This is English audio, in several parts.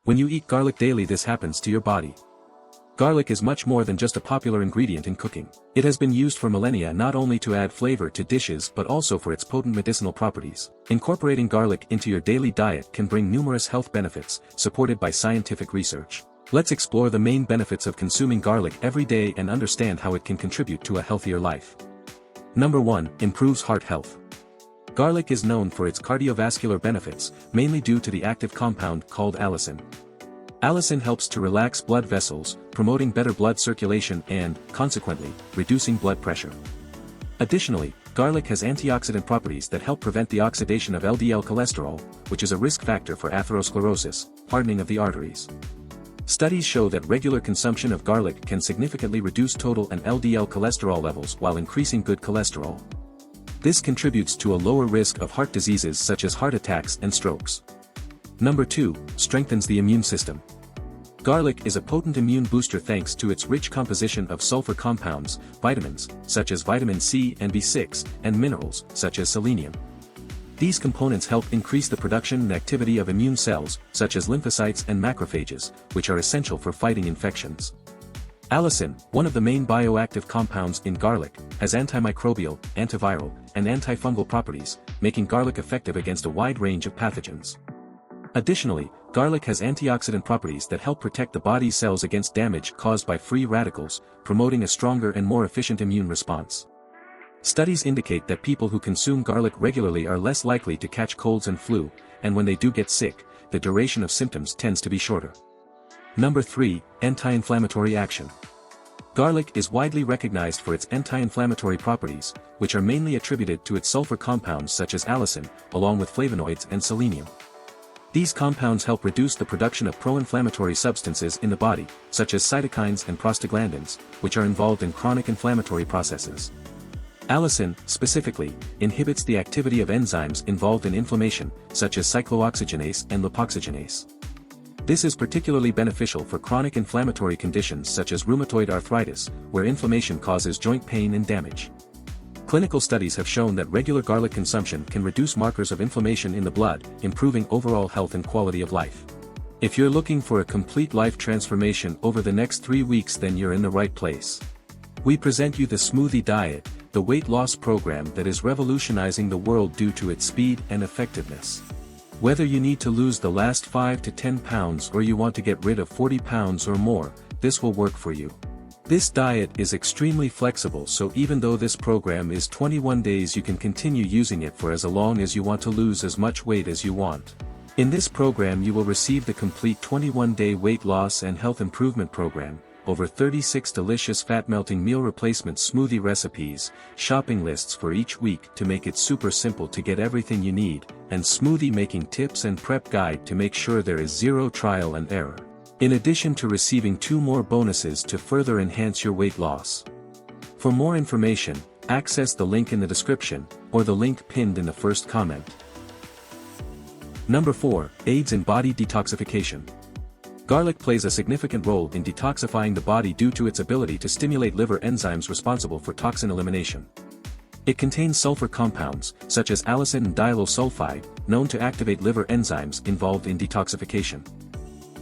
When you eat garlic daily, this happens to your body. Garlic is much more than just a popular ingredient in cooking. It has been used for millennia not only to add flavor to dishes but also for its potent medicinal properties. Incorporating garlic into your daily diet can bring numerous health benefits, supported by scientific research. Let's explore the main benefits of consuming garlic every day and understand how it can contribute to a healthier life. Number 1. Improves heart health. Garlic is known for its cardiovascular benefits, mainly due to the active compound called allicin. Allicin helps to relax blood vessels, promoting better blood circulation and, consequently, reducing blood pressure. Additionally, garlic has antioxidant properties that help prevent the oxidation of LDL cholesterol, which is a risk factor for atherosclerosis, hardening of the arteries. Studies show that regular consumption of garlic can significantly reduce total and LDL cholesterol levels while increasing good cholesterol. This contributes to a lower risk of heart diseases such as heart attacks and strokes. Number 2. Strengthens the immune system. Garlic is a potent immune booster thanks to its rich composition of sulfur compounds, vitamins, such as vitamin C and B6, and minerals, such as selenium. These components help increase the production and activity of immune cells, such as lymphocytes and macrophages, which are essential for fighting infections. Allicin, one of the main bioactive compounds in garlic, has antimicrobial, antiviral, and antifungal properties, making garlic effective against a wide range of pathogens. Additionally, garlic has antioxidant properties that help protect the body's cells against damage caused by free radicals, promoting a stronger and more efficient immune response. Studies indicate that people who consume garlic regularly are less likely to catch colds and flu, and when they do get sick, the duration of symptoms tends to be shorter. Number 3. Anti-inflammatory action. Garlic is widely recognized for its anti-inflammatory properties, which are mainly attributed to its sulfur compounds such as allicin, along with flavonoids and selenium. These compounds help reduce the production of pro-inflammatory substances in the body, such as cytokines and prostaglandins, which are involved in chronic inflammatory processes. Allicin, specifically, inhibits the activity of enzymes involved in inflammation, such as cyclooxygenase and lipoxygenase. This is particularly beneficial for chronic inflammatory conditions such as rheumatoid arthritis, where inflammation causes joint pain and damage. Clinical studies have shown that regular garlic consumption can reduce markers of inflammation in the blood, improving overall health and quality of life. If you're looking for a complete life transformation over the next 3 weeks, then you're in the right place. We present you the SMOOTHIE diet, the weight loss program that is revolutionizing the world due to its speed and effectiveness. Whether you need to lose the last 5 to 10 pounds or you want to get rid of 40 pounds or more, this will work for you. This diet is extremely flexible, so even though this program is 21 days, you can continue using it for as long as you want to lose as much weight as you want. In this program you will receive the complete 21-day weight loss and health improvement program, over 36 delicious fat-melting meal replacement smoothie recipes, shopping lists for each week to make it super simple to get everything you need, and smoothie making tips and prep guide to make sure there is zero trial and error. In addition to receiving 2 more bonuses to further enhance your weight loss. For more information, access the link in the description, or the link pinned in the first comment. Number 4. Aids in body detoxification. Garlic plays a significant role in detoxifying the body due to its ability to stimulate liver enzymes responsible for toxin elimination. It contains sulfur compounds, such as allicin and diallyl sulfide, known to activate liver enzymes involved in detoxification.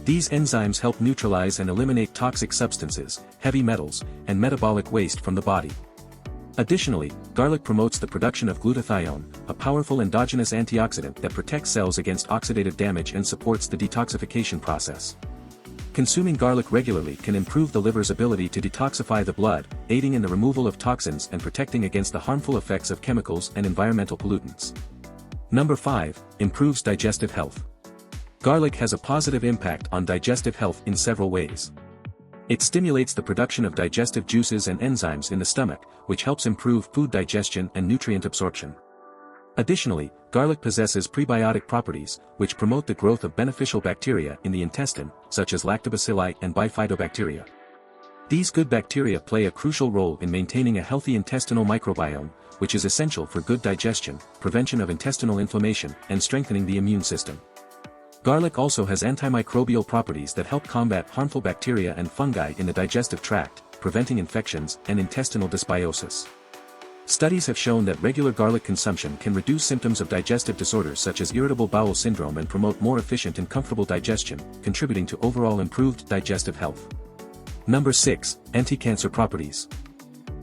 These enzymes help neutralize and eliminate toxic substances, heavy metals, and metabolic waste from the body. Additionally, garlic promotes the production of glutathione, a powerful endogenous antioxidant that protects cells against oxidative damage and supports the detoxification process. Consuming garlic regularly can improve the liver's ability to detoxify the blood, aiding in the removal of toxins and protecting against the harmful effects of chemicals and environmental pollutants. Number 5. Improves digestive health. Garlic has a positive impact on digestive health in several ways. It stimulates the production of digestive juices and enzymes in the stomach, which helps improve food digestion and nutrient absorption. Additionally, garlic possesses prebiotic properties, which promote the growth of beneficial bacteria in the intestine, such as lactobacilli and bifidobacteria. These good bacteria play a crucial role in maintaining a healthy intestinal microbiome, which is essential for good digestion, prevention of intestinal inflammation, and strengthening the immune system. Garlic also has antimicrobial properties that help combat harmful bacteria and fungi in the digestive tract, preventing infections and intestinal dysbiosis. Studies have shown that regular garlic consumption can reduce symptoms of digestive disorders such as irritable bowel syndrome and promote more efficient and comfortable digestion, contributing to overall improved digestive health. Number 6. Anti-cancer properties.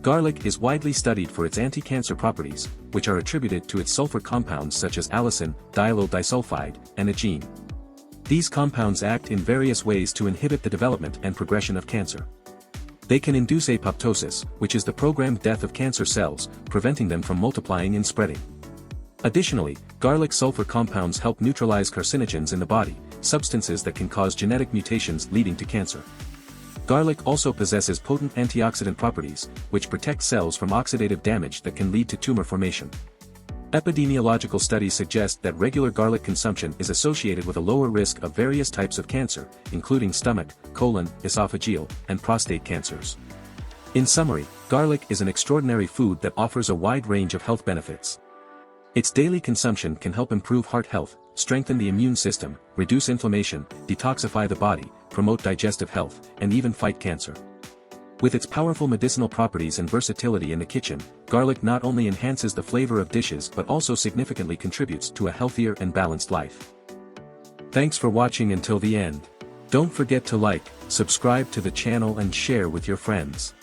Garlic is widely studied for its anti-cancer properties, which are attributed to its sulfur compounds such as allicin, diallyl disulfide, and aegine. These compounds act in various ways to inhibit the development and progression of cancer. They can induce apoptosis, which is the programmed death of cancer cells, preventing them from multiplying and spreading. Additionally, garlic sulfur compounds help neutralize carcinogens in the body, substances that can cause genetic mutations leading to cancer. Garlic also possesses potent antioxidant properties, which protect cells from oxidative damage that can lead to tumor formation. Epidemiological studies suggest that regular garlic consumption is associated with a lower risk of various types of cancer, including stomach, colon, esophageal, and prostate cancers. In summary, garlic is an extraordinary food that offers a wide range of health benefits. Its daily consumption can help improve heart health, strengthen the immune system, reduce inflammation, detoxify the body, promote digestive health, and even fight cancer. With its powerful medicinal properties and versatility in the kitchen, garlic not only enhances the flavor of dishes but also significantly contributes to a healthier and balanced life. Thanks for watching until the end. Don't forget to like, subscribe to the channel and share with your friends.